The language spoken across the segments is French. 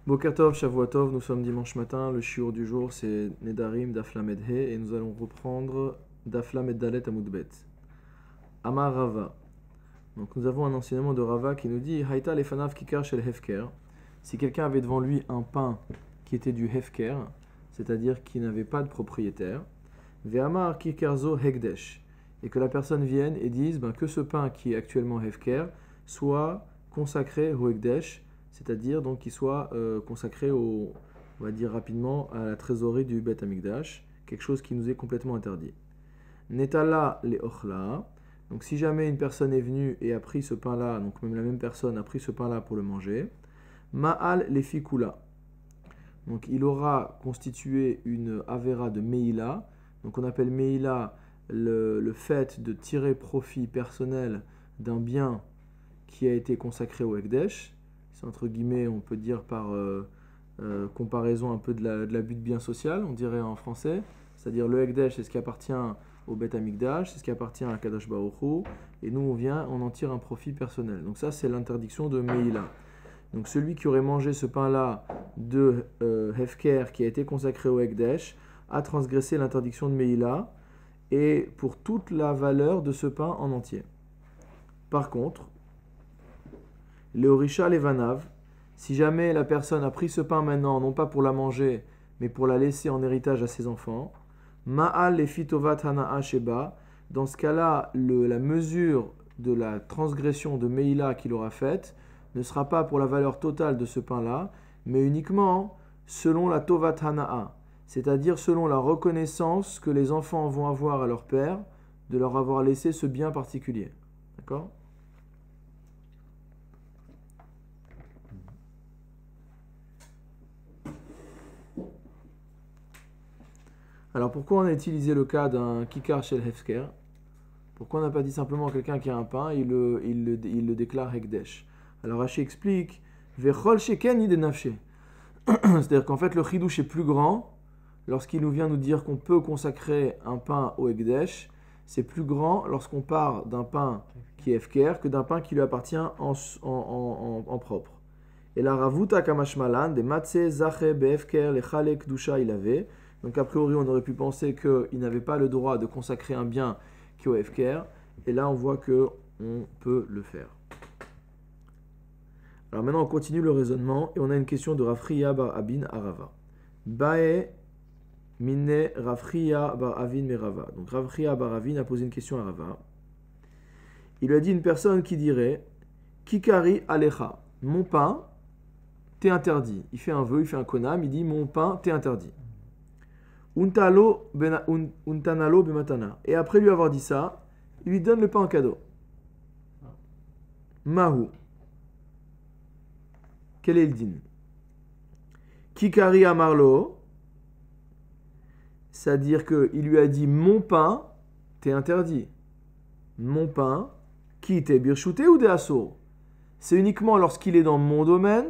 Boker Tov, Shavua Tov, nous sommes dimanche matin, le shiur du jour c'est Nedarim Daf Lamed He et nous allons reprendre Daf Lamed Dalet Amud Bet. Amar Rava. Donc nous avons un enseignement de Rava qui nous dit Haïta lefanav kikar shel hefker. Si quelqu'un avait devant lui un pain qui était du hefker, c'est-à-dire qui n'avait pas de propriétaire, Ve'amar kikarzo hekdesh, et que la personne vienne et dise que ce pain qui est actuellement hefker soit consacré au hekdesh, c'est-à-dire donc qu'il soit consacré on va dire rapidement, à la trésorerie du Bet Amikdash, quelque chose qui nous est complètement interdit. Netala le ochla, donc si jamais une personne est venue et a pris ce pain-là, donc même la même personne a pris ce pain-là pour le manger, ma'al le fikula, donc il aura constitué une avera de meila, donc on appelle meila le fait de tirer profit personnel d'un bien qui a été consacré au Ekdesh. C'est entre guillemets, on peut dire par comparaison un peu de l'abus de bien social, on dirait en français. C'est-à-dire le Ekdesh, c'est ce qui appartient au Bet Amikdash, c'est ce qui appartient à Kadosh Baruch Hu, et nous on en tire un profit personnel. Donc ça, c'est l'interdiction de Meila. Donc celui qui aurait mangé ce pain-là de Hefker qui a été consacré au Ekdesh a transgressé l'interdiction de Meila, et pour toute la valeur de ce pain en entier. Par contre, le Orisha Levanav, si jamais la personne a pris ce pain maintenant, non pas pour la manger, mais pour la laisser en héritage à ses enfants, Ma'al Lefitovat Hana'a Sheba, dans ce cas-là, la mesure de la transgression de Meila qu'il aura faite ne sera pas pour la valeur totale de ce pain-là, mais uniquement selon la Tovat Hana'a, c'est-à-dire selon la reconnaissance que les enfants vont avoir à leur père de leur avoir laissé ce bien particulier. D'accord ? Alors pourquoi on a utilisé le cas d'un kikar shel hefker? Pourquoi on n'a pas dit simplement quelqu'un qui a un pain, il le déclare hekdesh? Alors Rashi explique vechol sheken de nafshe. C'est-à-dire qu'en fait le chidouche est plus grand lorsqu'il nous vient nous dire qu'on peut consacrer un pain au hekdesh. C'est plus grand lorsqu'on part d'un pain qui est hefker que d'un pain qui lui appartient en propre. Et la ravuta kamashmalan de matse zache behefker lechale kdusha ilave. Donc a priori on aurait pu penser qu'il n'avait pas le droit de consacrer un bien qui est au hefker, et là on voit qu'on peut le faire. Alors maintenant on continue le raisonnement et on a une question de Rafriya bar Abin Arava. Bae mine Rafriya bar Avin merava. Donc Rafriya bar Avin a posé une question à Rava. Il lui a dit une personne qui dirait Kikari alecha, mon pain t'est interdit. Il fait un vœu, il fait un konam, il dit mon pain t'est interdit. Untanalo bematana. Et après lui avoir dit ça, il lui donne le pain en cadeau. Mahu. Quel est le din? Kikari amarlo. C'est-à-dire qu'il lui a dit mon pain t'est interdit. Mon pain, qui t'est birchouté ou des assour? C'est uniquement lorsqu'il est dans mon domaine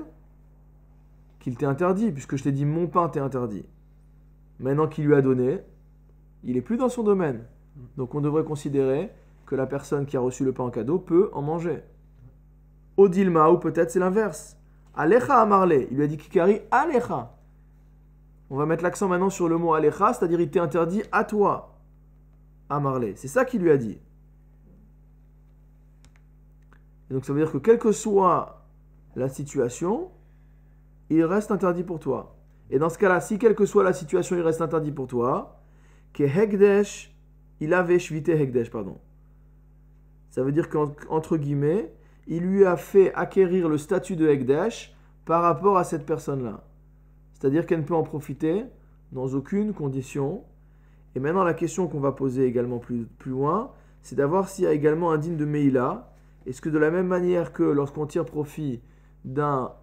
qu'il t'est interdit, puisque je t'ai dit mon pain t'est interdit. Maintenant qu'il lui a donné, il n'est plus dans son domaine. Donc on devrait considérer que la personne qui a reçu le pain en cadeau peut en manger. Odilma, ou peut-être c'est l'inverse. Alecha amarle, il lui a dit Kikari, Alecha. On va mettre l'accent maintenant sur le mot Alecha, c'est-à-dire il t'est interdit à toi. Amarle, c'est ça qu'il lui a dit. Et donc ça veut dire que quelle que soit la situation, il reste interdit pour toi. Et dans ce cas-là, si quelle que soit la situation, il reste interdit pour toi, que hekdesh, il avait shvite hekdesh, pardon. Ça veut dire qu'entre guillemets, il lui a fait acquérir le statut de hekdesh par rapport à cette personne-là. C'est-à-dire qu'elle ne peut en profiter dans aucune condition. Et maintenant, la question qu'on va poser également plus loin, c'est d'avoir s'il y a également un din de meila. Est-ce que de la même manière que lorsqu'on tire profit d'un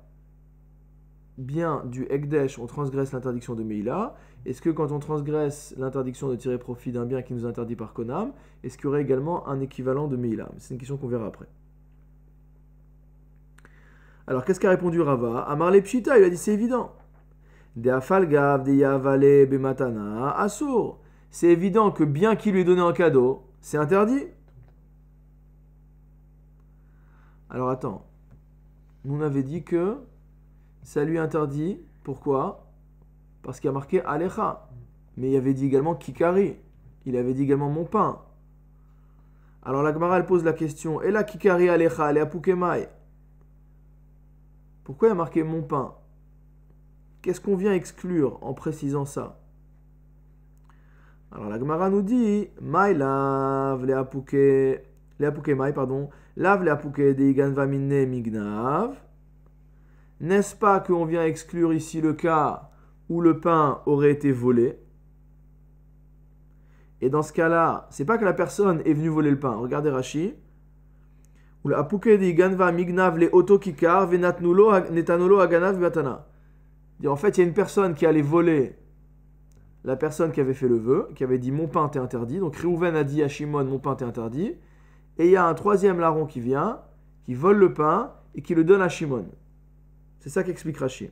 bien du Ekdesh, on transgresse l'interdiction de Meila? Est-ce que quand on transgresse l'interdiction de tirer profit d'un bien qui nous est interdit par Konam, est-ce qu'il y aurait également un équivalent de Meila? C'est une question qu'on verra après. Alors qu'est-ce qu'a répondu Rava? Amar le Pshita, il a dit c'est évident. De Afalgav, de Yavale, Bematana, Assour. C'est évident que bien qu'il lui est donné en cadeau, c'est interdit. Alors attends, nous on avait dit que ça lui interdit. Pourquoi? Parce qu'il y a marqué Alecha. Mais il avait dit également Kikari. Il avait dit également mon pain. Alors la Gemara elle pose la question, et la Kikari Alecha, elle est à Pukemai. Pourquoi il y a marqué mon pain? Qu'est-ce qu'on vient exclure en précisant ça? Alors la Gemara nous dit, Mai lav le Pukemai, pardon, lav le Puke de Iganva minne mignav. N'est-ce pas qu'on vient exclure ici le cas où le pain aurait été volé? Et dans ce cas-là, c'est pas que la personne est venue voler le pain. Regardez Rashi. Ou le apuke di ganva mignav le otokikar venatnulo netanolo aganav batana. En fait, il y a une personne qui allait voler la personne qui avait fait le vœu, qui avait dit mon pain t'est interdit. Donc Réhouven a dit à Shimon mon pain t'est interdit. Et il y a un troisième larron qui vient, qui vole le pain et qui le donne à Shimon. C'est ça qu'explique Rashi.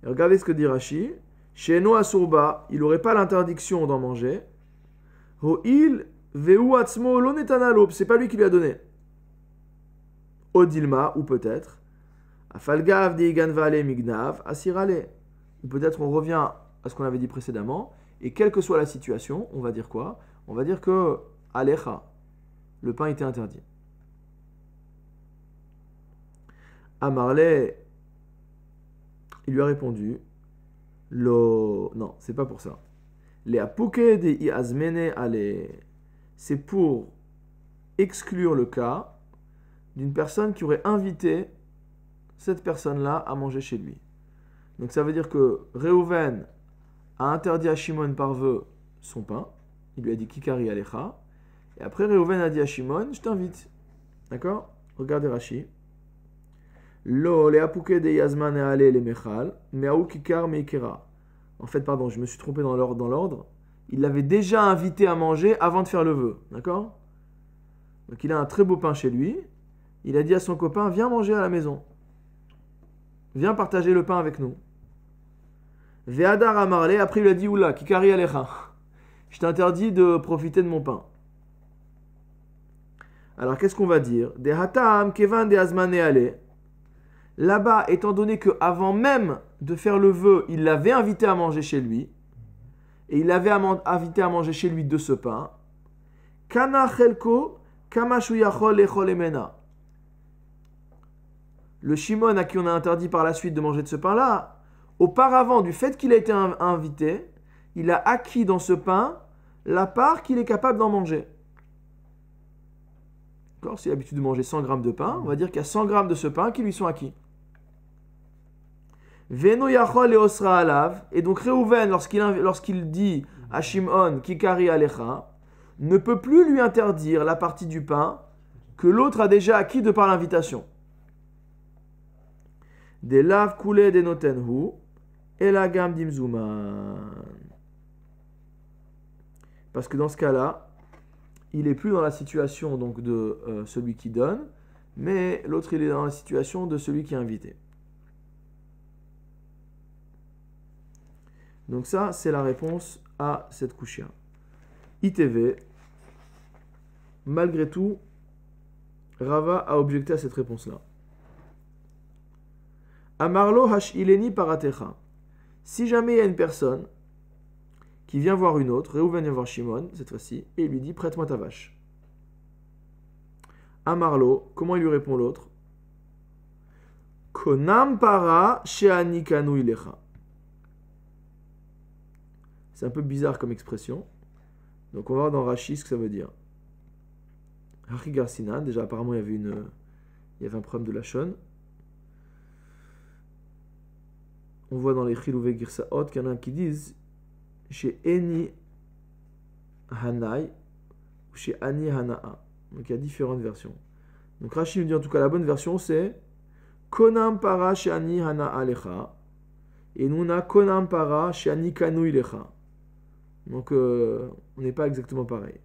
Et regardez ce que dit Rashi. Chez Noah Surba, il n'aurait pas l'interdiction d'en manger. Ho'il ve'u atzmo lo netanalo, c'est pas lui qui lui a donné. Odilma, ou peut-être. Afalgav de iganvale mignav asirale. Ou peut-être on revient à ce qu'on avait dit précédemment. Et quelle que soit la situation, on va dire quoi? On va dire que Alecha, le pain était interdit. Amarle, il lui a répondu, non, c'est pas pour ça. Les apuke de iazmene ale, c'est pour exclure le cas d'une personne qui aurait invité cette personne-là à manger chez lui. Donc ça veut dire que Réhouven a interdit à Shimon par vœu son pain. Il lui a dit Kikari Alecha. Et après Réhouven a dit à Shimon, je t'invite. D'accord? Regardez Rashi. Lo le apuke de yazman ale le mechal, meaou kikar meikera. En fait, pardon, je me suis trompé dans l'ordre. Il l'avait déjà invité à manger avant de faire le vœu. D'accord? Donc il a un très beau pain chez lui. Il a dit à son copain, viens manger à la maison. Viens partager le pain avec nous. Ve'adar amarle, après il lui a dit, oula, kikari alecha. Je t'interdis de profiter de mon pain. Alors qu'est-ce qu'on va dire? De hatam kevan de azmane ale. Là-bas, étant donné qu'avant même de faire le vœu, il l'avait invité à manger chez lui, et il l'avait invité à manger chez lui de ce pain, kana chelko kama shuyachol echol emena. Le Shimon à qui on a interdit par la suite de manger de ce pain-là, auparavant, du fait qu'il a été invité, il a acquis dans ce pain la part qu'il est capable d'en manger. D'accord? S'il a l'habitude de manger 100 grammes de pain, on va dire qu'il y a 100 grammes de ce pain qui lui sont acquis. Veno yachol et osra alav, et donc Réhouven, lorsqu'il dit à Shimon Kikari alecha, ne peut plus lui interdire la partie du pain que l'autre a déjà acquis de par l'invitation. Des lav koulé de notenhu, et la gamme d'imzouman. Parce que dans ce cas-là, il n'est plus dans la situation donc, de celui qui donne, mais l'autre il est dans la situation de celui qui est invité. Donc ça, c'est la réponse à cette kushia. ITV, malgré tout, Rava a objecté à cette réponse-là. Amarlo hashileni paratecha. Si jamais il y a une personne qui vient voir une autre, Réhouven vient voir Shimon, cette fois-ci, et il lui dit, prête-moi ta vache. Amarlo, comment il lui répond l'autre? Konam para sheani kanu ilecha. C'est un peu bizarre comme expression. Donc on va voir dans Rashi ce que ça veut dire. Hachi Garsinan, déjà apparemment il y avait un problème de lachon. On voit dans les Chilouvé Girsaot qu'il y en a qui disent chez Eni Hanai ou chez Ani Hanaa. Donc il y a différentes versions. Donc Rashi nous dit en tout cas la bonne version c'est Konam para chez Ani Hanaa lecha et nous on a Konam para chez Ani Kanu lecha. Donc on n'est pas exactement pareil.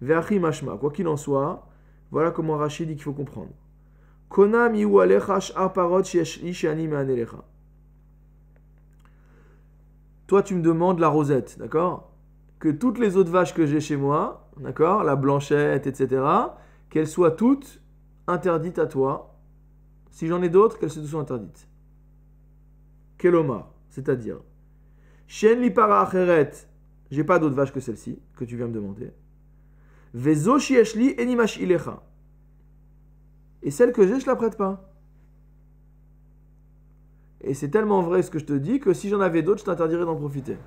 Ve'achi mashma, quoi qu'il en soit, voilà comment Rashi dit qu'il faut comprendre. Konam iu alecha sh'ar parot chez Ani me'ane lecha. Toi, tu me demandes la rosette, d'accord? Que toutes les autres vaches que j'ai chez moi, d'accord? La blanchette, etc., qu'elles soient toutes interdites à toi. Si j'en ai d'autres, qu'elles se soient interdites. Kelomar, c'est-à-dire, Shen li para acheret, j'ai pas d'autre vache que celle-ci, que tu viens me demander. Vezo shieshli enimash ilecha. Et celle que j'ai, je la prête pas. Et c'est tellement vrai ce que je te dis que si j'en avais d'autres, je t'interdirais d'en profiter.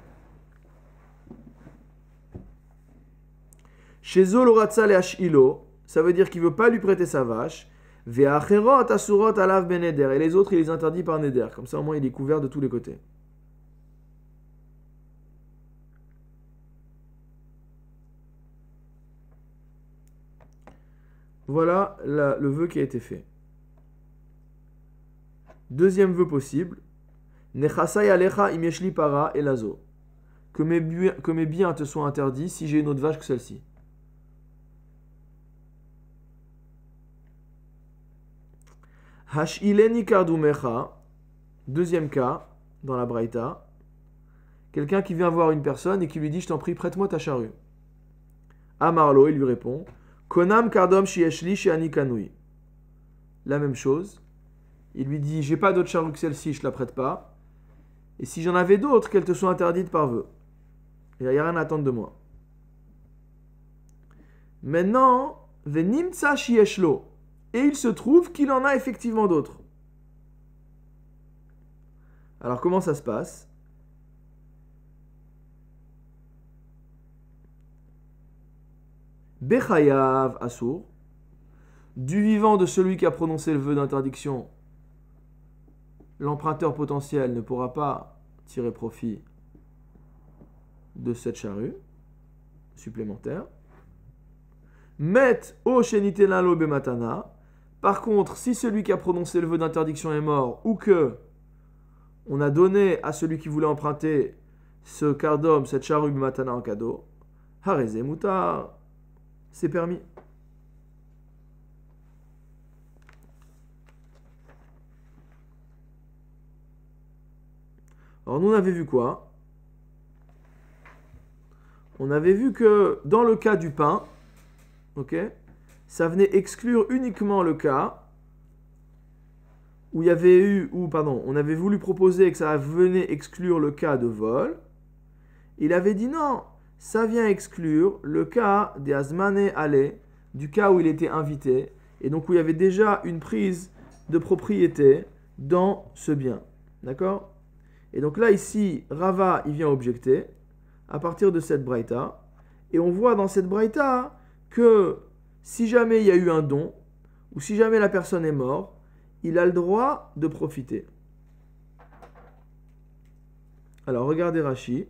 Chez Zoloratza le hashilo, ça veut dire qu'il veut pas lui prêter sa vache. Ve'acherot asurot alav beneder. Et les autres, il les interdit par neder. Comme ça, au moins, il est couvert de tous les côtés. Voilà le vœu qui a été fait. Deuxième vœu possible. Nechasai alecha imeshli para elazo. Que mes biens te soient interdits si j'ai une autre vache que celle-ci. Hashileni kardumecha. Deuxième cas, dans la Braïta. Quelqu'un qui vient voir une personne et qui lui dit, je t'en prie, prête-moi ta charrue. Amarlo, il lui répond, Konam kardom shieshli sheani kanui. La même chose. Il lui dit, j'ai pas d'autre charrue que celle-ci, je la prête pas. Et si j'en avais d'autres, qu'elles te soient interdites par vœu. Il n'y a rien à attendre de moi. Maintenant, venimtsa shieshlo. Et il se trouve qu'il en a effectivement d'autres. Alors comment ça se passe? Bechayav Assour, du vivant de celui qui a prononcé le vœu d'interdiction, l'emprunteur potentiel ne pourra pas tirer profit de cette charrue supplémentaire. Met o shenitenalo bematana. Par contre, si celui qui a prononcé le vœu d'interdiction est mort, ou que on a donné à celui qui voulait emprunter ce kardom, cette charrue bematana en cadeau, hareze mutar, c'est permis. Alors nous on avait vu quoi? On avait vu que dans le cas du pain, ok, ça venait exclure uniquement le cas où il y avait eu, on avait voulu proposer que ça venait exclure le cas de vol. Il avait dit non, ça vient exclure le cas des Azmane Ale, du cas où il était invité, et donc où il y avait déjà une prise de propriété dans ce bien. D'accord? Et donc là, ici, Rava, il vient objecter à partir de cette braïta, et on voit dans cette braïta que si jamais il y a eu un don, ou si jamais la personne est morte, il a le droit de profiter. Alors, regardez Rashi.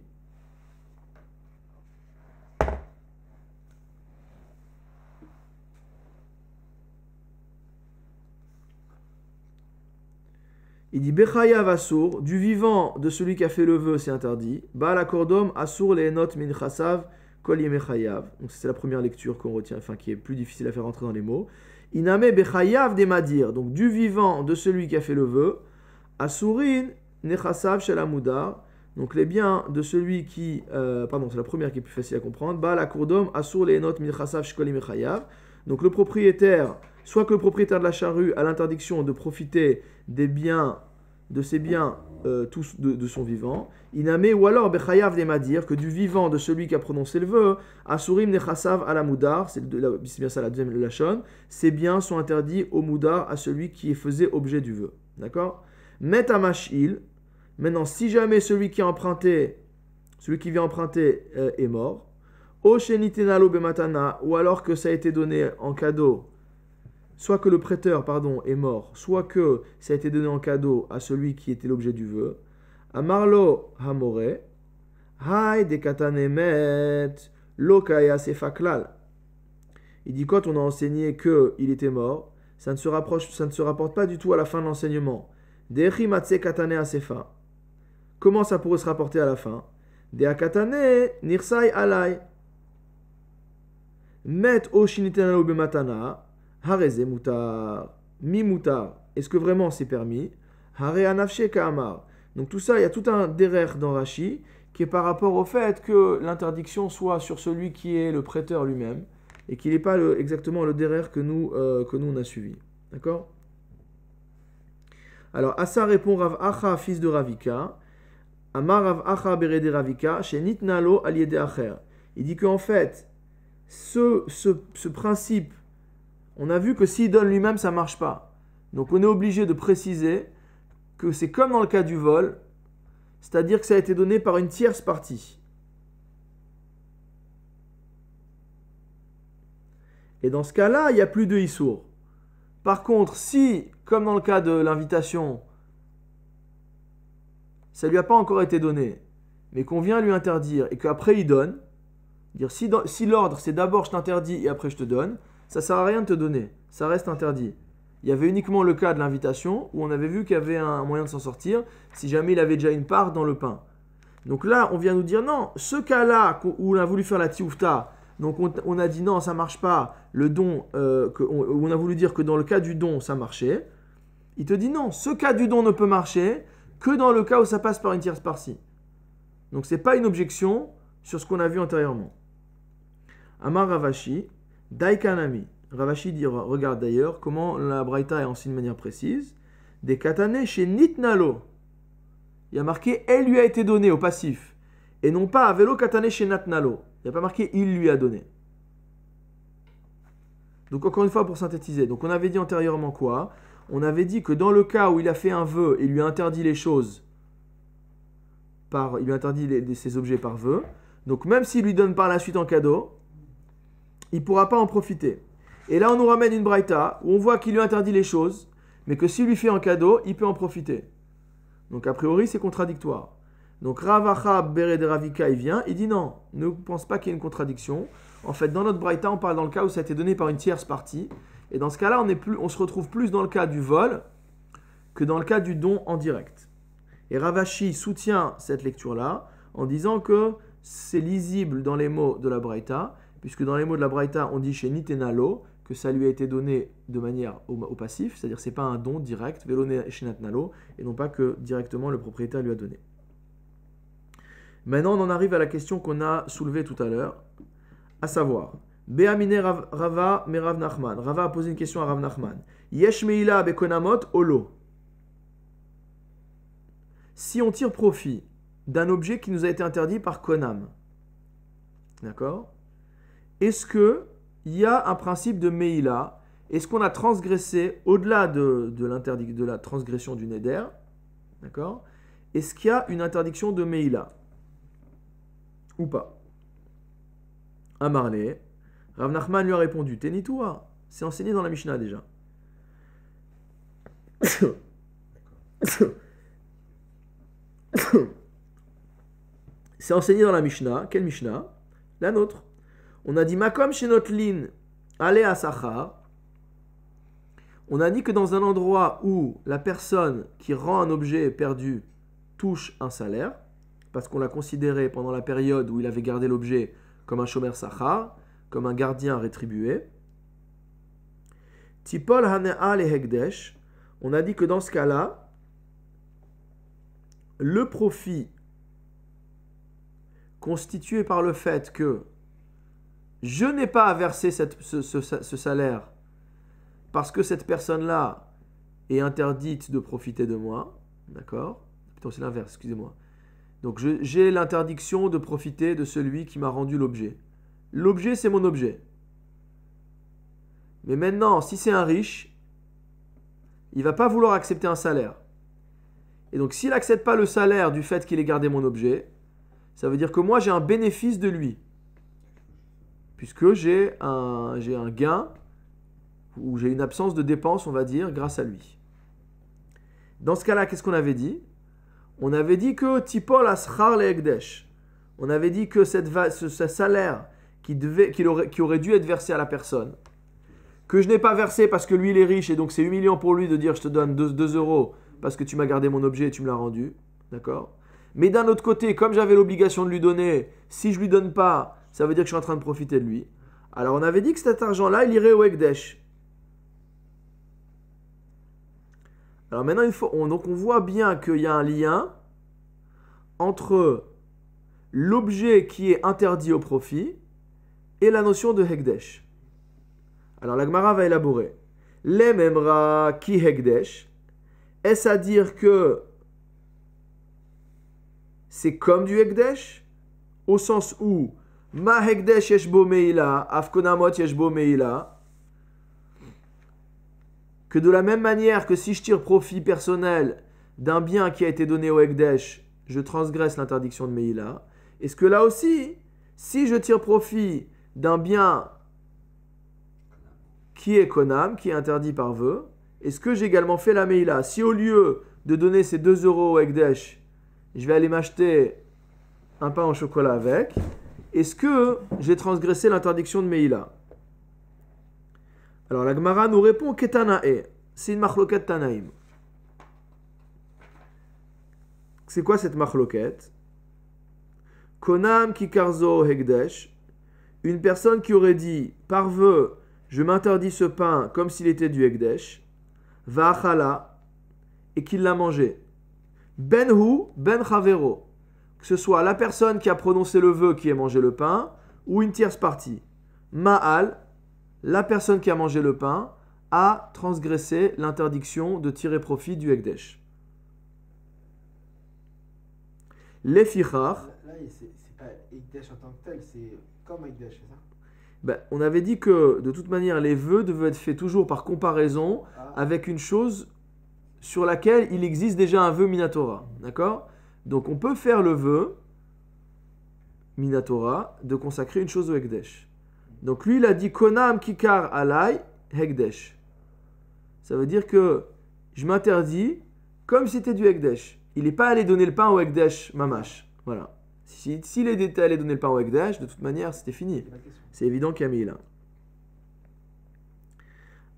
Il dit Bechayav Assour, du vivant de celui qui a fait le vœu, c'est interdit. Baal akordom Assour leenot min chasav kol yemechayav. Donc c'est la première lecture qu'on retient, enfin qui est plus difficile à faire rentrer dans les mots. Iname bechayav des madir, donc du vivant de celui qui a fait le vœu. Assourin nechasav shalamudar, donc les biens de celui qui, c'est la première qui est plus facile à comprendre. Baal akordom Assour leenot min chasav kol yemechayav. Donc le propriétaire, soit que le propriétaire de la charrue a l'interdiction de profiter des biens, de ses biens tous de son vivant, iname ou alors bechayav des madir, que du vivant de celui qui a prononcé le vœu, asurim nechasav à la moudar, c'est bien ça la deuxième lachon, ces biens sont interdits au moudar, à celui qui faisait objet du vœu. D'accord? Met amashil, maintenant si jamais celui qui vient emprunter est mort, o shenitenalo bematana, ou alors que ça a été donné en cadeau, soit que le prêteur, est mort, soit que ça a été donné en cadeau à celui qui était l'objet du vœu. Amarlo hamore, hay de katanemet, lokaya sefaklal. Il dit quand on a enseigné qu'il était mort, ça ne se rapporte pas du tout à la fin de l'enseignement. Dechi matse katane asefa. Comment ça pourrait se rapporter à la fin? De akatane nirsai alai. Met o shinitenalo bematana. Hareze mutar, mi mutar. Est-ce que vraiment c'est permis? Hare anafshe ka'amar. Donc tout ça, il y a tout un derer dans Rashi qui est par rapport au fait que l'interdiction soit sur celui qui est le prêteur lui-même et qu'il n'est pas exactement le derrière que nous on a suivi. D'accord? Alors, Asa répond Rav Acha, fils de Ravika. Amar Rav Acha berede Ravika, chez Nitnalo aliede acher. Il dit qu'en fait, ce principe, on a vu que s'il donne lui-même, ça ne marche pas. Donc, on est obligé de préciser que c'est comme dans le cas du vol, c'est-à-dire que ça a été donné par une tierce partie. Et dans ce cas-là, il n'y a plus de issour. Par contre, si, comme dans le cas de l'invitation, ça ne lui a pas encore été donné, mais qu'on vient lui interdire et qu'après il donne, dire si l'ordre c'est d'abord je t'interdis et après je te donne, ça ne sert à rien de te donner, ça reste interdit. Il y avait uniquement le cas de l'invitation où on avait vu qu'il y avait un moyen de s'en sortir si jamais il avait déjà une part dans le pain. Donc là, on vient nous dire non, ce cas-là où on a voulu faire la tioufta, donc on a dit non, ça ne marche pas, le don, on a voulu dire que dans le cas du don, ça marchait. Il te dit non, ce cas du don ne peut marcher que dans le cas où ça passe par une tierce partie. Donc ce n'est pas une objection sur ce qu'on a vu antérieurement. Amar Ravashi, Daikanami. Ravashi dit, regarde d'ailleurs comment la Braïta est enseignée de manière précise. Des katane chez Nitnalo. Il y a marqué elle lui a été donnée au passif. Et non pas avelo katane chez Natnalo. Il n'y a pas marqué il lui a donné. Donc encore une fois pour synthétiser. Donc on avait dit antérieurement quoi? On avait dit que dans le cas où il a fait un vœu et lui a interdit les choses, il lui a interdit ses objets par vœu, donc même s'il lui donne par la suite en cadeau, il ne pourra pas en profiter. Et là on nous ramène une braïta où on voit qu'il lui interdit les choses, mais que s'il lui fait en cadeau, il peut en profiter. Donc a priori c'est contradictoire. Donc Ravacha Bered Ravika il vient, il dit non, ne pense pas qu'il y ait une contradiction. En fait dans notre braïta on parle dans le cas où ça a été donné par une tierce partie. Et dans ce cas-là, on se retrouve plus dans le cas du vol que dans le cas du don en direct. Et Ravashi soutient cette lecture-là en disant que c'est lisible dans les mots de la Braïta, puisque dans les mots de la Braïta, on dit chez Nitenalo que ça lui a été donné de manière au passif, c'est-à-dire que ce n'est pas un don direct, Velone chez Natnalo, et non pas que directement le propriétaire lui a donné. Maintenant, on en arrive à la question qu'on a soulevée tout à l'heure, à savoir... Be'amine Rava Merav Nachman. Rava a posé une question à Rav Nachman. Yesh meila bekonamot olo. Si on tire profit d'un objet qui nous a été interdit par konam, d'accord? Est-ce qu'il y a un principe de meila? Est-ce qu'on a transgressé au-delà de la transgression du neder? D'accord? Est-ce qu'il y a une interdiction de meila? Ou pas? Amarle. Rav Nachman lui a répondu, Tenitoua, c'est enseigné dans la Mishnah déjà. C'est enseigné dans la Mishnah. Quelle Mishnah? La nôtre. On a dit, Makom chez notre ligne, allez à Sachar. On a dit que dans un endroit où la personne qui rend un objet perdu touche un salaire, parce qu'on l'a considéré pendant la période où il avait gardé l'objet comme un shomer Sachar, comme un gardien rétribué. Tipol hanea le hekdesh. On a dit que dans ce cas-là, le profit constitué par le fait que je n'ai pas à verser ce salaire parce que cette personne-là est interdite de profiter de moi, d'accord? Plutôt c'est l'inverse, excusez-moi. Donc j'ai l'interdiction de profiter de celui qui m'a rendu l'objet. L'objet, c'est mon objet. Mais maintenant, si c'est un riche, il ne va pas vouloir accepter un salaire. Et donc, s'il n'accepte pas le salaire du fait qu'il ait gardé mon objet, ça veut dire que moi, j'ai un bénéfice de lui. Puisque j'ai un gain, ou j'ai une absence de dépense, on va dire, grâce à lui. Dans ce cas-là, qu'est-ce qu'on avait dit? On avait dit que Tipol Aschar le Ekdesh. On avait dit que ce salaire qui aurait dû être versé à la personne, que je n'ai pas versé parce que lui il est riche et donc c'est humiliant pour lui de dire je te donne 2 euros parce que tu m'as gardé mon objet et tu me l'as rendu, d'accord? Mais d'un autre côté, comme j'avais l'obligation de lui donner, si je lui donne pas, ça veut dire que je suis en train de profiter de lui. Alors on avait dit que cet argent-là, il irait au Ekdesh. Alors maintenant, donc on voit bien qu'il y a un lien entre l'objet qui est interdit au profit et la notion de Hekdesh. Alors la Gemara va élaborer. Les memra ki hekdesh. Est-ce à dire que c'est comme du hekdesh? Au sens où ma hekdesh yeshbo meila, afkonamot yeshbo meila. Que de la même manière que si je tire profit personnel d'un bien qui a été donné au hekdesh, je transgresse l'interdiction de meila. Est-ce que là aussi, si je tire profit d'un bien qui est konam, qui est interdit par vœu, est-ce que j'ai également fait la meila? Si au lieu de donner ces 2 euros au hekdesh, je vais aller m'acheter un pain au chocolat avec, est-ce que j'ai transgressé l'interdiction de meila? Alors la Gemara nous répond ketanae, c'est une machloket tanaim. C'est quoi cette machloket? Konam kikarzo hekdesh, une personne qui aurait dit par vœu, je m'interdis ce pain comme s'il était du hekdesh, va'achala, et qu'il l'a mangé. Benhu, ben chavero, que ce soit la personne qui a prononcé le vœu qui ait mangé le pain, ou une tierce partie. Ma'al, la personne qui a mangé le pain, a transgressé l'interdiction de tirer profit du hekdesh. Les fichar. Là, c'est pas hekdesh en tant que tel, c'est comme hekdesh, c'est ça? Ben, on avait dit que de toute manière, les vœux devaient être faits toujours par comparaison avec une chose sur laquelle il existe déjà un vœu minatora. D'accord? Donc on peut faire le vœu minatora de consacrer une chose au hekdesh. Donc lui, il a dit konam kikar alay hekdesh. Ça veut dire que je m'interdis comme si c'était du hekdesh. Il n'est pas allé donner le pain au hekdesh mamash. Voilà. S'il était allé donner le pain au hekdesh, de toute manière, c'était fini. C'est évident qu'il y a mis là.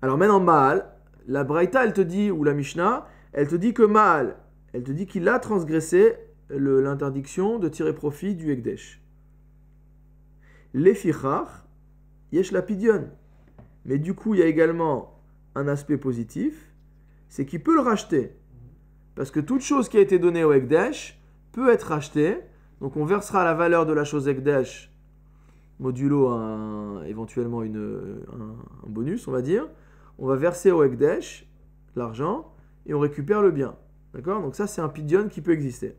Alors maintenant, Maal, la Braïta, elle te dit, ou la Mishnah, elle te dit que Maal, elle te dit qu'il a transgressé l'interdiction de tirer profit du hekdesh. Les fichar, yesh la pidyon. Mais du coup, il y a également un aspect positif, c'est qu'il peut le racheter. Parce que toute chose qui a été donnée au hekdesh peut être rachetée. Donc on versera la valeur de la chose hekdesh modulo éventuellement un bonus, on va dire. On va verser au hekdesh l'argent et on récupère le bien. D'accord? Donc ça, c'est un pidyon qui peut exister.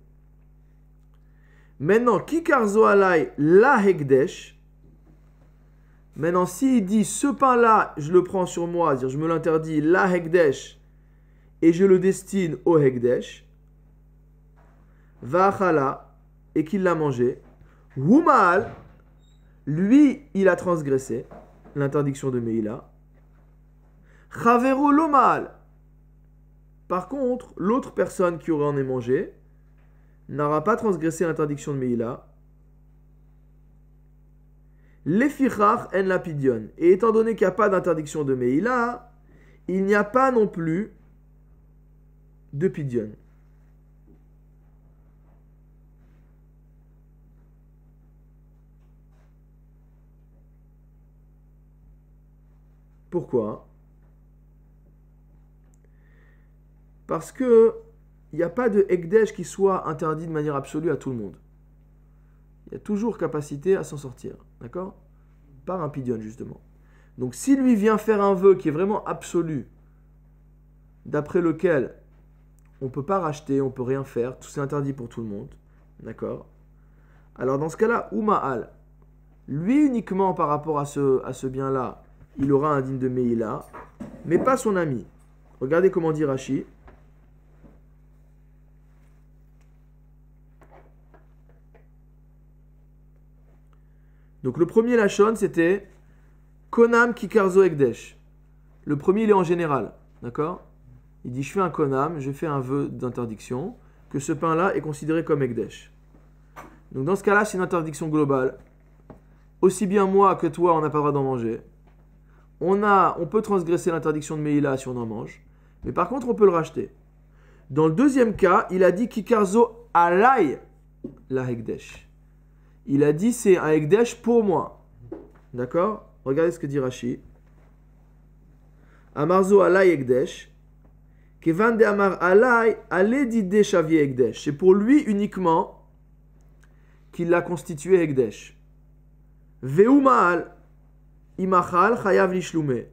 Maintenant, kikarzo alay la hekdesh. Maintenant, s'il dit ce pain-là, je le prends sur moi, c'est-à-dire je me l'interdis, la hekdesh, et je le destine au hekdesh, va'achala, et qu'il l'a mangé, humal, lui, il a transgressé l'interdiction de meila, chavero lomal. Par contre, l'autre personne qui aurait en est mangé n'aura pas transgressé l'interdiction de meila. Lefichach en lapidyon. Et étant donné qu'il n'y a pas d'interdiction de meila, il n'y a pas non plus de pidyon. Pourquoi? Parce que il n'y a pas de hekdesh qui soit interdit de manière absolue à tout le monde. Il y a toujours capacité à s'en sortir, d'accord? Par un pidyon, justement. Donc si lui vient faire un vœu qui est vraiment absolu, d'après lequel on ne peut pas racheter, on ne peut rien faire, tout c'est interdit pour tout le monde, d'accord? Alors dans ce cas-là, Uma'al, lui uniquement par rapport à ce bien-là, il aura un digne de Meïla, mais pas son ami. Regardez comment dit Rashi. Donc le premier lachon, c'était Konam Kikarzo Ekdesh. Le premier, il est en général, d'accord? Il dit, je fais un Konam, je fais un vœu d'interdiction, que ce pain-là est considéré comme Ekdesh. Donc dans ce cas-là, c'est une interdiction globale. Aussi bien moi que toi, on n'a pas le droit d'en manger. On peut transgresser l'interdiction de Meïla si on en mange, mais par contre, on peut le racheter. Dans le deuxième cas, il a dit Kikarzo alay la Ekdesh. Il a dit c'est un Ekdesh pour moi. D'accord? Regardez ce que dit Rashi. Amarzo alay Ekdesh. Kevan de Amar alay ale dide shavier Ekdesh. C'est pour lui uniquement qu'il l'a constitué Ekdesh. Veu ma'al imachal chayav lishlume.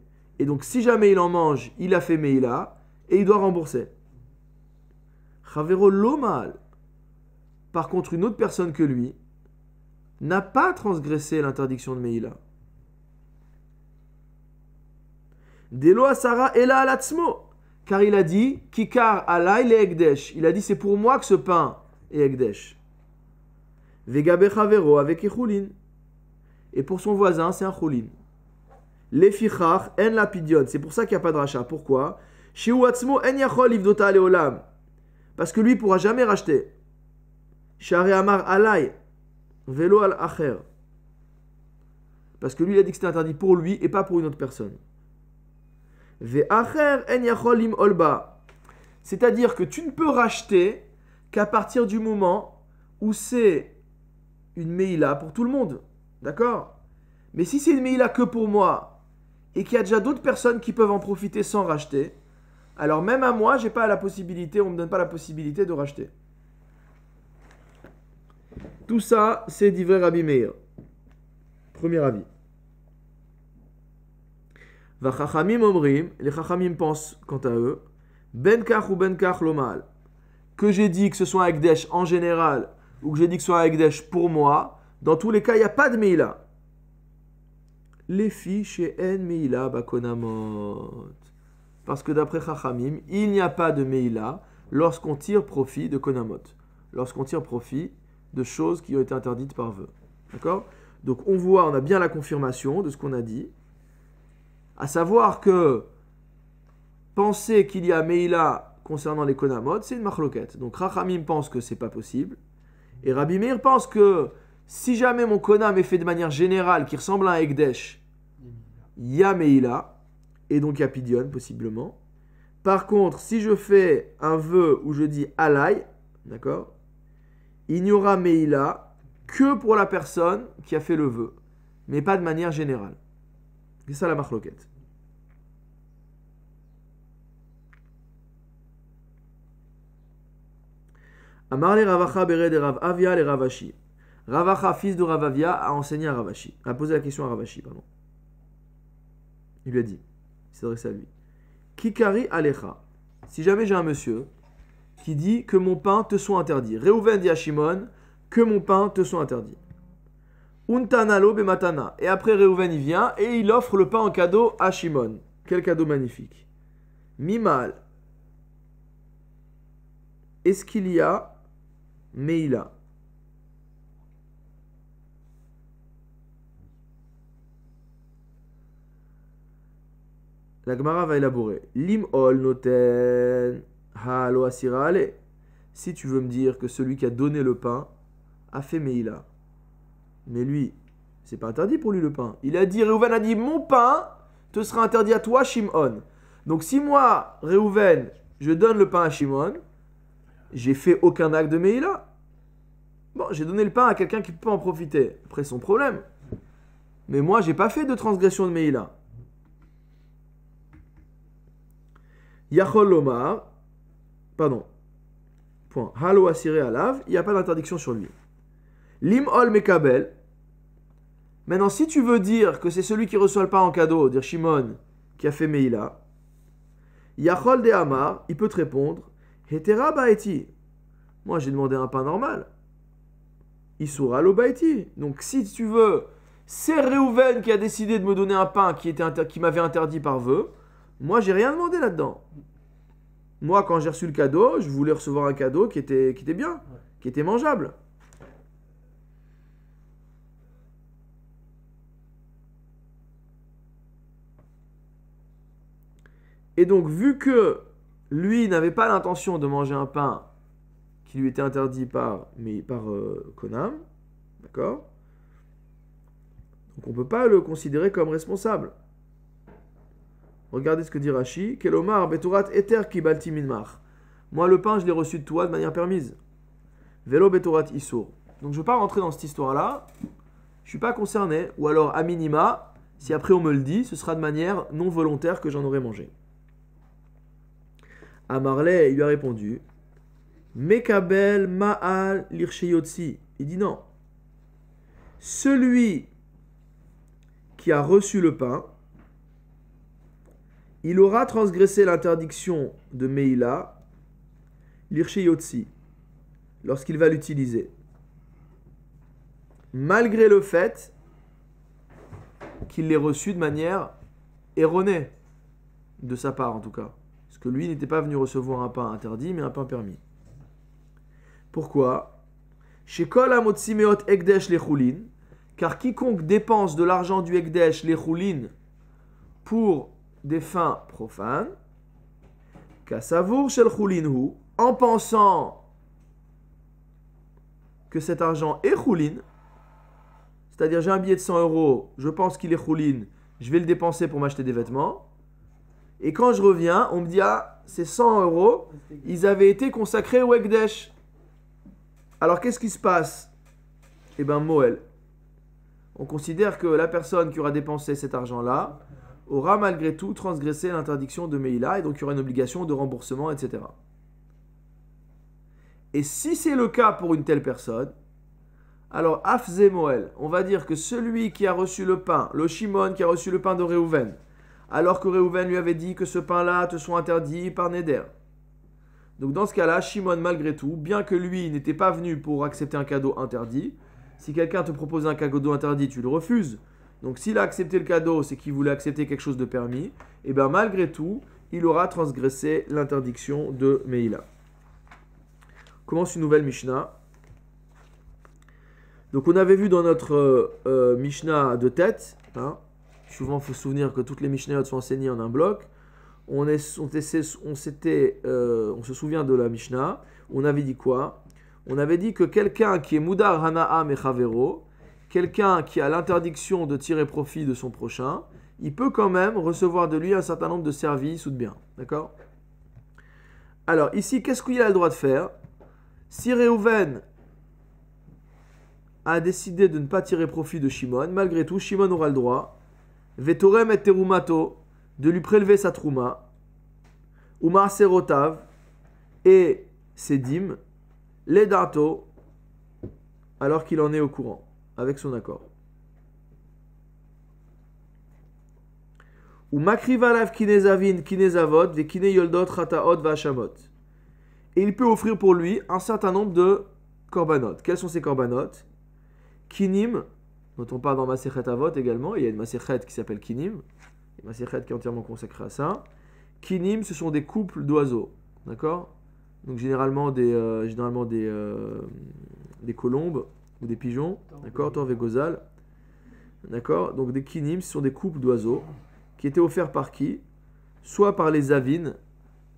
Et donc, si jamais il en mange, il a fait Meïla et il doit rembourser. Chavero Lomal. Par contre, une autre personne que lui n'a pas transgressé l'interdiction de Meïla. Delo Asara Ela Alatzmo. Car il a dit Kikar Alay le Ekdesh. Il a dit c'est pour moi que ce pain est Ekdesh. Vegabe Chavero avec Echulin. Et pour son voisin, c'est un Chulin. Lefichach en lapidion. C'est pour ça qu'il n'y a pas de rachat. Pourquoi? Shiu Atzmo en yachol livdota leolam. Parce que lui ne pourra jamais racheter. Share Amar Alay Velo al Acher. Parce que lui, il a dit que c'était interdit pour lui et pas pour une autre personne. C'est-à-dire que tu ne peux racheter qu'à partir du moment où c'est une meïla pour tout le monde. D'accord? Mais si c'est une meïla que pour moi et qu'il y a déjà d'autres personnes qui peuvent en profiter sans racheter, alors même à moi, j'ai pas la possibilité, on ne me donne pas la possibilité de racheter. Tout ça, c'est d'Ivrei Rabbi Meir. Premier avis. Va Chachamim Omrim, les Chachamim pensent quant à eux, Ben Kach ou Ben Kach Lomal, que j'ai dit que ce soit un Ekdesh en général, ou que j'ai dit que ce soit un Ekdesh pour moi, dans tous les cas, il n'y a pas de Meïla. Les filles chez En Meïla Bakonamot. Parce que d'après Chachamim, il n'y a pas de Meïla lorsqu'on tire profit de Konamot. Lorsqu'on tire profit de choses qui ont été interdites par vœu. D'accord? Donc on voit, on a bien la confirmation de ce qu'on a dit. À savoir que penser qu'il y a Meïla concernant les Konamot, c'est une machloket. Donc Chachamim pense que c'est pas possible. Et Rabbi Meir pense que si jamais mon Konam est fait de manière générale, qui ressemble à un Ekdesh, il y a Meïla, et donc il y a Pidyon possiblement. Par contre, si je fais un vœu où je dis Alay, d'accord, il n'y aura Meïla que pour la personne qui a fait le vœu, mais pas de manière générale. C'est ça la machloket. Amar le Ravacha bered Rav Avia le Ravashi. Ravacha, fils de Rav Avia, a enseigné à Ravashi. A posé la question à Ravashi, pardon. Il lui a dit, il s'est adressé à lui. Kikari alecha. Si jamais j'ai un monsieur qui dit que mon pain te soit interdit. Reuven dit à Shimon que mon pain te soit interdit. Untanalo bematana. Et après Reuven il vient et il offre le pain en cadeau à Shimon. Quel cadeau magnifique. Mimal. Est-ce qu'il y a Meïla? La Gemara va élaborer. Lim ol noten halo asira ale. Si tu veux me dire que celui qui a donné le pain a fait Meïla. Mais lui, c'est pas interdit pour lui le pain. Il a dit, Reuven a dit, mon pain te sera interdit à toi, Shimon. Donc si moi, Reuven, je donne le pain à Shimon, j'ai fait aucun acte de Meïla. Bon, j'ai donné le pain à quelqu'un qui peut en profiter. Après, son problème. Mais moi, j'ai pas fait de transgression de Meïla. Yachol Lomar, pardon, point, Halo Asiré Alav, il n'y a pas d'interdiction sur lui. Lim Ol Mekabel, maintenant si tu veux dire que c'est celui qui reçoit le pain en cadeau, dire Shimon, qui a fait Meïla, Yachol de Amar, il peut te répondre, Hetera Baeti, moi j'ai demandé un pain normal, Isura Lo Baeti, donc si tu veux, c'est Reuven qui a décidé de me donner un pain qui m'avait interdit par vœu, moi, j'ai rien demandé là-dedans. Moi, quand j'ai reçu le cadeau, je voulais recevoir un cadeau qui était bien, qui était mangeable. Et donc, vu que lui n'avait pas l'intention de manger un pain qui lui était interdit par Konam, d'accord? Donc, on ne peut pas le considérer comme responsable. Regardez ce que dit Rashi. Kelomar betorat eter kibalti minmar. Moi, le pain, je l'ai reçu de toi de manière permise. Velo betorat isur. Donc, je ne veux pas rentrer dans cette histoire-là. Je ne suis pas concerné. Ou alors, à minima, si après on me le dit, ce sera de manière non volontaire que j'en aurai mangé. Amarle, il lui a répondu Mekabel ma'al lirsheyotsi. Il dit non. Celui qui a reçu le pain, il aura transgressé l'interdiction de Meila, l'Irché Yotzi, lorsqu'il va l'utiliser. Malgré le fait qu'il l'ait reçu de manière erronée, de sa part en tout cas. Parce que lui n'était pas venu recevoir un pain interdit, mais un pain permis. Pourquoi ? Chez Kol Hamotzi Meot Ekdesh Lechulin, car quiconque dépense de l'argent du Ekdesh Lechulin pour des fins profanes, Kasavour Shel Chulinhu, en pensant que cet argent est Chulin, c'est-à-dire j'ai un billet de 100 euros, je pense qu'il est Chulin, je vais le dépenser pour m'acheter des vêtements, et quand je reviens, on me dit ah, ces 100 euros, ils avaient été consacrés au Ekdesh. Alors qu'est-ce qui se passe ? Eh bien, Moël. On considère que la personne qui aura dépensé cet argent-là aura malgré tout transgressé l'interdiction de Meïla, et donc il y aura une obligation de remboursement, etc. Et si c'est le cas pour une telle personne, alors Afzé Moël, on va dire que celui qui a reçu le pain, le Shimon qui a reçu le pain de Réhouven, alors que Réhouven lui avait dit que ce pain-là te soit interdit par Neder. Donc dans ce cas-là, Shimon malgré tout, bien que lui n'était pas venu pour accepter un cadeau interdit, si quelqu'un te propose un cadeau interdit, tu le refuses. Donc s'il a accepté le cadeau, c'est qu'il voulait accepter quelque chose de permis, et bien malgré tout, il aura transgressé l'interdiction de Meïla. Commence une nouvelle Mishnah. Donc on avait vu dans notre Mishnah de tête, hein, souvent il faut se souvenir que toutes les Mishnayot sont enseignées en un bloc. On se souvient de la Mishnah, on avait dit quoi ? On avait dit que quelqu'un qui est Moudar Hana'a Mechavero, quelqu'un qui a l'interdiction de tirer profit de son prochain, il peut quand même recevoir de lui un certain nombre de services ou de biens. D'accord ? Alors ici, qu'est-ce qu'il a le droit de faire ? Si Réhouven a décidé de ne pas tirer profit de Shimon, malgré tout, Shimon aura le droit, Vetorem et Terumato, de lui prélever sa trouma, ou Marserotav, et ses dîmes, les dato, alors qu'il en est au courant, avec son accord. Ou Makrivalav kinezavin kinezavot, ve kine yoldot chataot vachamot. Et il peut offrir pour lui un certain nombre de korbanot. Quels sont ces korbanot ? Kinim, dont on parle dans Masechet Avot également, il y a une Masechet qui s'appelle Kinim, une Masechet qui est entièrement consacrée à ça. Kinim, ce sont des couples d'oiseaux, d'accord ? Donc généralement des colombes ou des pigeons, d'accord ? Torve et Gozal, d'accord ? Donc des Kinim, ce sont des couples d'oiseaux qui étaient offerts par qui ? Soit par les Avines,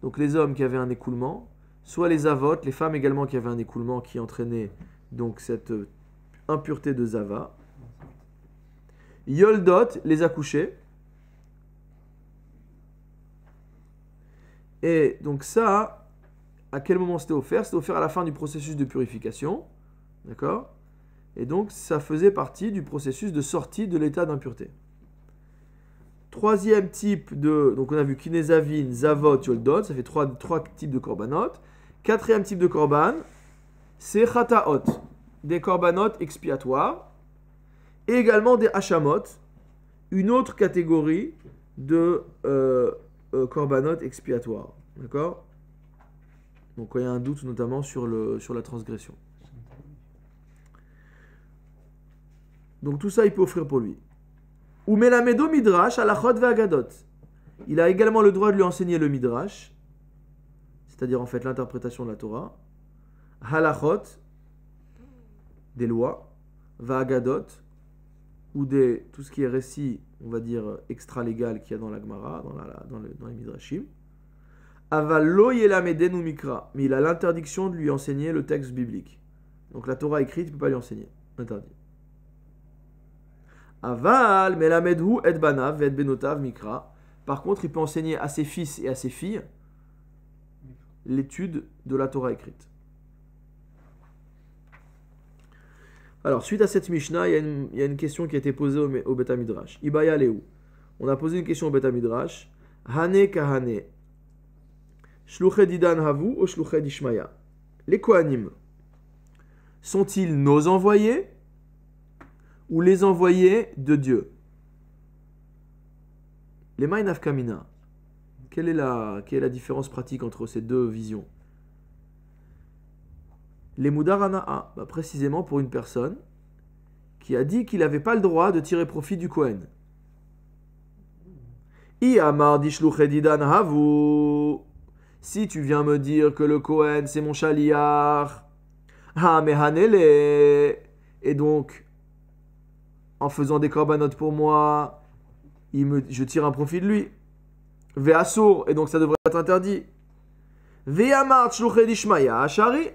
donc les hommes qui avaient un écoulement, soit les Avot, les femmes également qui avaient un écoulement qui entraînait donc cette impureté de Zava. Yoldot, les accouchés. Et donc ça, à quel moment c'était offert ? C'était offert à la fin du processus de purification. D'accord ? Et donc ça faisait partie du processus de sortie de l'état d'impureté. Troisième type de... Donc on a vu Kinezavin, Zavot, Yoldot. Ça fait trois types de korbanot. Quatrième type de korban, c'est Chataot. Des korbanot expiatoires. Et également des Hashamot. Une autre catégorie de korbanot expiatoires. D'accord ? Donc il y a un doute notamment sur la transgression. Donc tout ça il peut offrir pour lui. Ou melamedo midrash halachot ve'agadot. Il a également le droit de lui enseigner le midrash, c'est-à-dire en fait l'interprétation de la Torah, halachot, des lois, ve'agadot, ou tout ce qui est récit, on va dire extra-légal qu'il y a dans la Gemara, dans les midrashim. Aval lo yelameden ou mikra, mais il a l'interdiction de lui enseigner le texte biblique. Donc la Torah écrite, il ne peut pas lui enseigner, interdit. Aval melamedhu et banav et benotav mikra. Par contre, il peut enseigner à ses fils et à ses filles l'étude de la Torah écrite. Alors, suite à cette Mishnah, il y a une question qui a été posée au Beth Midrash. Ibaya Lehu. On a posé une question au Beth Midrash. Hane kahane. Shluchet didan havu ou shluchet dishmaya. Les Kohanim, sont-ils nos envoyés ou les envoyés de Dieu? Les Maïnaf Kamina. quelle est la différence pratique entre ces deux visions? Les Moudarana'a, précisément pour une personne qui a dit qu'il n'avait pas le droit de tirer profit du Kohen. Si tu viens me dire que le Kohen c'est mon chaliar, et donc en faisant des korbanot pour moi, je tire un profit de lui. Ve'asur, et donc ça devrait être interdit. Ve'amar shluchedishmaya ashari.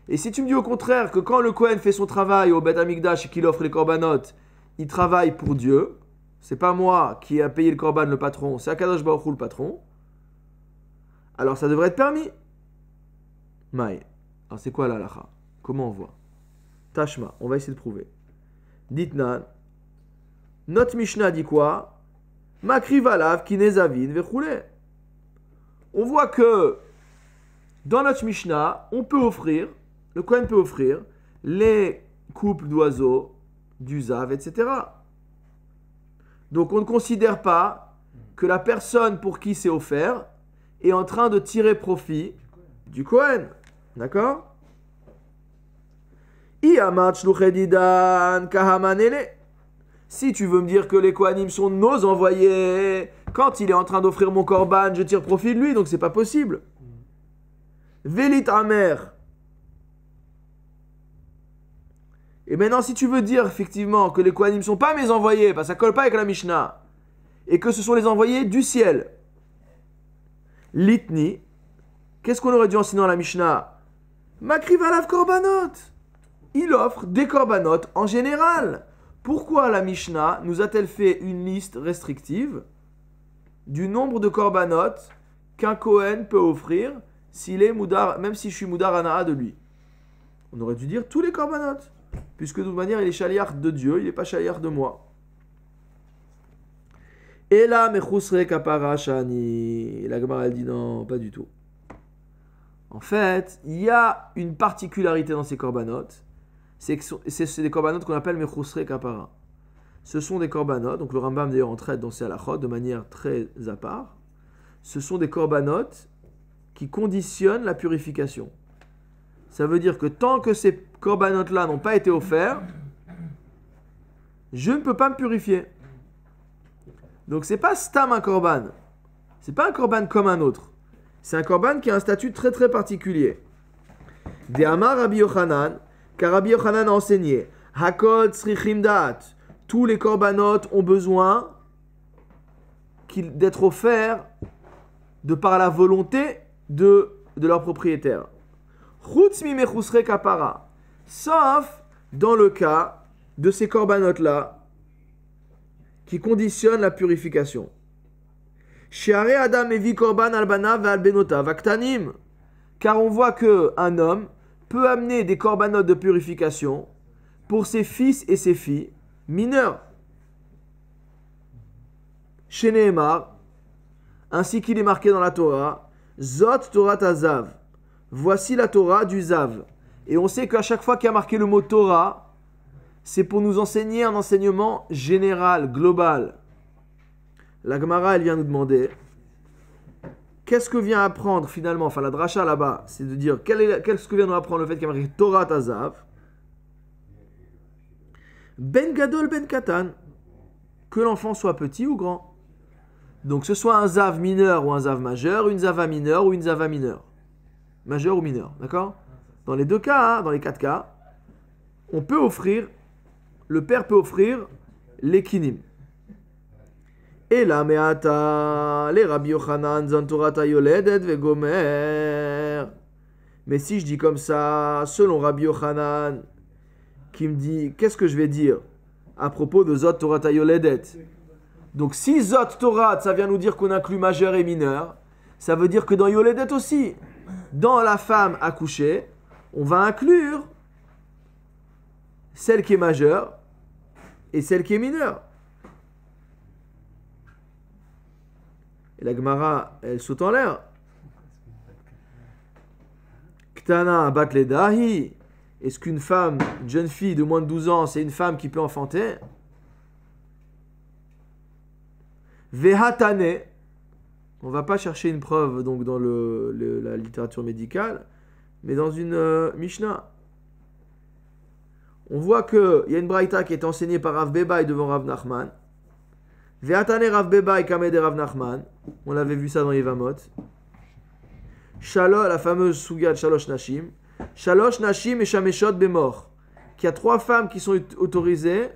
Et si tu me dis au contraire que quand le Kohen fait son travail au Beth Amikdash et qu'il offre les korbanot, il travaille pour Dieu, c'est pas moi qui ai payé le korban, le patron, c'est Akadosh Baruch Hu le patron, alors ça devrait être permis. Maï. Alors c'est quoi la halakha? Comment on voit? Tashma, on va essayer de prouver. Ditnan, notre Mishnah dit quoi? Makrivalav kinezavin vechoule. On voit que dans notre Mishnah, on peut offrir, le Kohen peut offrir les couples d'oiseaux, du zav, etc. Donc on ne considère pas que la personne pour qui c'est offert est en train de tirer profit du Kohen. D'accord? Si tu veux me dire que les Kohanim sont nos envoyés, quand il est en train d'offrir mon korban, je tire profit de lui, donc c'est pas possible. Vélit amer. Et maintenant, si tu veux dire effectivement que les Kohanim ne sont pas mes envoyés, parce que ça ne colle pas avec la Mishnah, et que ce sont les envoyés du ciel, litni, qu'est-ce qu'on aurait dû enseigner dans la Mishnah? Makrivalav korbanot. Il offre des korbanot en général. Pourquoi la Mishnah nous a-t-elle fait une liste restrictive du nombre de korbanot qu'un Kohen peut offrir s'il est moudar, même si je suis moudar ana'a de lui? On aurait dû dire tous les korbanot, puisque de toute manière il est chaliar de Dieu, il n'est pas chaliar de moi. Et là, mechusre kapara shani. La Gemara elle dit non, pas du tout. En fait, il y a une particularité dans ces korbanot, c'est que c'est des korbanot qu'on appelle mechusre kapara. Ce sont des korbanot, donc le Rambam d'ailleurs en traite dans ses halachot de manière très à part. Ce sont des korbanot qui conditionnent la purification. Ça veut dire que tant que ces korbanot-là n'ont pas été offerts, je ne peux pas me purifier. Donc c'est pas stam un korban. C'est pas un korban comme un autre. C'est un korban qui a un statut très très particulier. De Amar Rabbi Yochanan, car Rabbi Yochanan a enseigné, Hakol tzrichim da'at. Tous les korbanot ont besoin d'être offerts de par la volonté de leur propriétaire. Chutz mi mechusre kapara. Sauf dans le cas de ces korbanot-là qui conditionnent la purification. Sheare adam evi korban albana ve'albenota vaktanim. Car on voit qu'un homme peut amener des korbanot de purification pour ses fils et ses filles mineurs. Chez Nehemar, ainsi qu'il est marqué dans la Torah, Zot Torah Tazav. Voici la Torah du Zav. Et on sait qu'à chaque fois qu'il y a marqué le mot Torah, c'est pour nous enseigner un enseignement général, global. La Gemara, elle vient nous demander qu'est-ce que vient apprendre finalement, enfin la dracha là-bas, c'est de dire qu'est-ce que vient nous apprendre le fait qu'il y a marqué Torah Tazav. Ben Gadol Ben Katan, que l'enfant soit petit ou grand. Donc ce soit un Zav mineur ou un Zav majeur, une Zava mineure ou une Zava mineure. Majeur ou mineur, d'accord? Dans les deux cas, dans les quatre cas, on peut offrir, le père peut offrir les kinim. Et là, me'ata, les Rabbi Yochanan, zantorata yoledet vegomer. Mais si je dis comme ça, selon Rabbi Yochanan, qui me dit, qu'est-ce que je vais dire à propos de Zot Torata Yoledet? Donc si Zot Torah, ça vient nous dire qu'on inclut majeur et mineur, ça veut dire que dans Yoledet aussi, dans la femme accouchée, on va inclure celle qui est majeure et celle qui est mineure. Et la Gemara, elle saute en l'air. Ktana bat ledahi. Est-ce qu'une femme, une jeune fille de moins de 12 ans, c'est une femme qui peut enfanter? Vehatane. On ne va pas chercher une preuve donc dans la littérature médicale, mais dans une Mishnah. On voit qu'il y a une braïta qui est enseignée par Rav Bebaï devant Rav Nachman. Ve'atane Rav Bebaï kameh Rav Nachman. On l'avait vu ça dans Yevamot. Shalosh, la fameuse Suga de Shalosh Nashim. Shalosh Nashim et Shameshot Bemor. Qu'il y a 3 femmes qui sont autorisées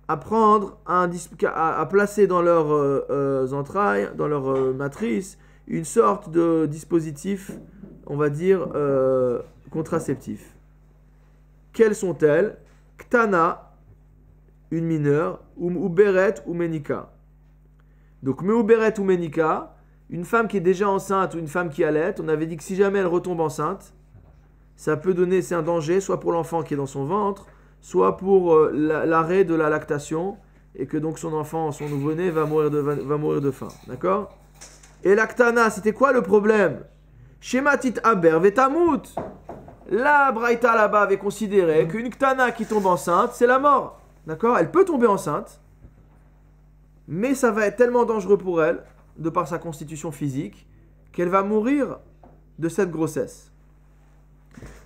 à prendre, à placer dans leurs entrailles, dans leur matrice, une sorte de dispositif, on va dire, contraceptif. Quelles sont-elles? Ktana, une mineure, ou Beret ou Menika. Donc, Meuberet ou Menika, une femme qui est déjà enceinte ou une femme qui allait, on avait dit que si jamais elle retombe enceinte, ça peut donner, c'est un danger, soit pour l'enfant qui est dans son ventre, soit pour l'arrêt de la lactation, et que donc son enfant, son nouveau-né, va mourir de faim. D'accord? Et la Ktana, c'était quoi le problème? Shematit Aber vetamut. La Braïta là-bas avait considéré qu'une Ktana qui tombe enceinte, c'est la mort. D'accord? Elle peut tomber enceinte, mais ça va être tellement dangereux pour elle, de par sa constitution physique, qu'elle va mourir de cette grossesse.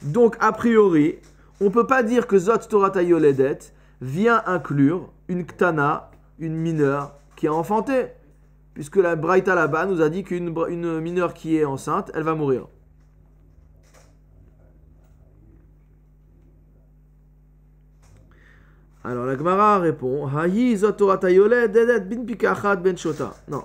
Donc, a priori, on ne peut pas dire que Zot Torata Yoledet vient inclure une Ktana, une mineure, qui a enfanté. Puisque la Braïta là-bas nous a dit qu'une mineure qui est enceinte, elle va mourir. Alors la Gemara répond Hayi Zot Torata Yoledet bin pikachat ben shota. Non.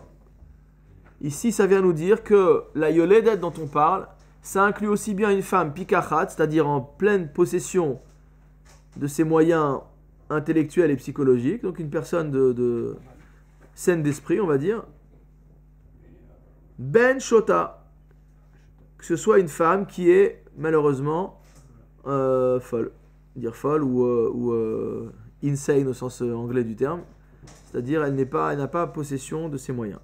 Ici, ça vient nous dire que la Yoledet dont on parle, ça inclut aussi bien une femme pikachat, c'est-à-dire en pleine possession de ses moyens intellectuels et psychologiques, donc une personne de saine d'esprit, on va dire, ben shota, que ce soit une femme qui est malheureusement folle, dire folle ou insane au sens anglais du terme, c'est-à-dire elle n'a pas possession de ses moyens.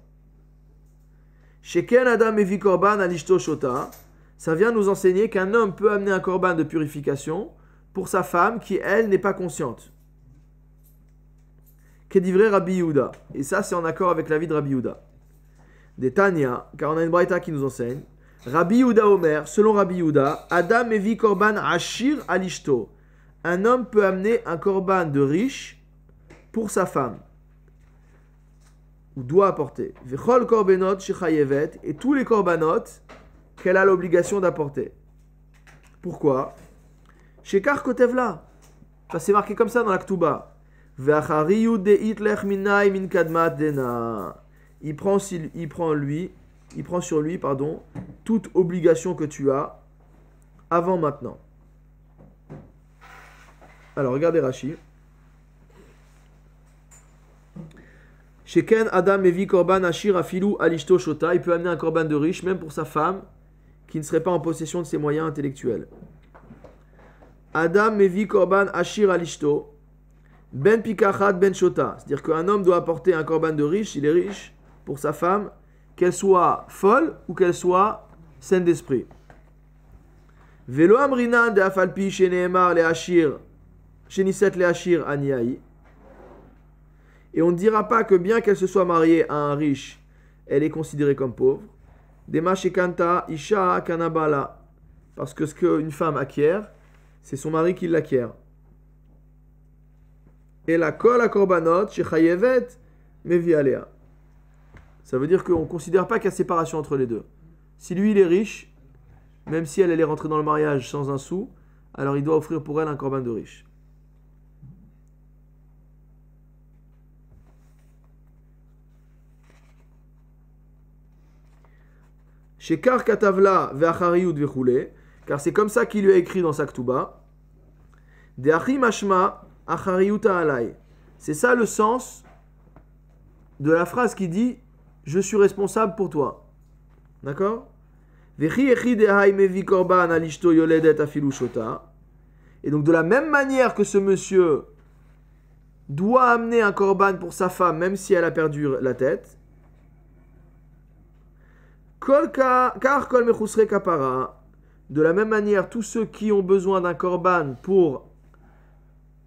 Sheken Adam Evi Korban Alishto Shota, ça vient nous enseigner qu'un homme peut amener un korban de purification pour sa femme qui, elle, n'est pas consciente. Qu'est-divré Rabbi Yehuda. Et ça, c'est en accord avec l'avis de Rabbi Yehuda. Des Tanya, car on a une braïta qui nous enseigne. Rabbi Yehuda Omer, selon Rabbi Yehuda, Adam Evi Korban Ashir Alishto. Un homme peut amener un korban de riche pour sa femme. Ou doit apporter. Vechol korbenot shechayevet. Et tous les korbanot qu'elle a l'obligation d'apporter. Pourquoi? Shekar kotevla. Ça c'est marqué comme ça dans la Ktuba. Ve'achariyu deit lech minai min kadmat dena. Il prend sur lui, toute obligation que tu as avant maintenant. Alors regardez Rashi. Sheken Adam Evi Korban Ashir Afilu Alishto Shota. Il peut amener un korban de riche, même pour sa femme, qui ne serait pas en possession de ses moyens intellectuels. Adam Evi Korban Ashir Alishto. Ben Pikachat Ben Shota. C'est-à-dire qu'un homme doit apporter un korban de riche, il est riche, pour sa femme, qu'elle soit folle ou qu'elle soit saine d'esprit. Velo Amrinan de Afalpi Sheneemar Le Ashir. Sheniset Le Ashir Aniaï. Et on ne dira pas que bien qu'elle se soit mariée à un riche, elle est considérée comme pauvre. Dema shekanta isha kanabala. Parce que ce qu'une femme acquiert, c'est son mari qui l'acquiert. Et la kol a korbanot shechayevet mevi alea. Ça veut dire qu'on ne considère pas qu'il y a séparation entre les deux. Si lui il est riche, même si elle est rentrée dans le mariage sans un sou, alors il doit offrir pour elle un korban de riche. Shekar katavla ve'achariyut ve'chule, car c'est comme ça qu'il lui a écrit dans sa ktuba. De'achi mashma achariyuta alay. C'est ça le sens de la phrase qui dit je suis responsable pour toi. D'accord? Ve'chi echi de'hai mevi korban alishto yoledet afilu shota. Et donc de la même manière que ce monsieur doit amener un korban pour sa femme même si elle a perdu la tête. Car kol mechusre kapara, de la même manière, tous ceux qui ont besoin d'un korban pour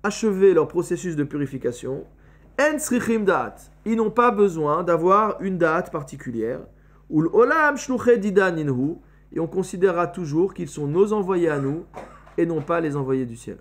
achever leur processus de purification, en srichim date, ils n'ont pas besoin d'avoir une date particulière, Ul olam shluchei dida ninhu, et on considérera toujours qu'ils sont nos envoyés à nous et non pas les envoyés du ciel.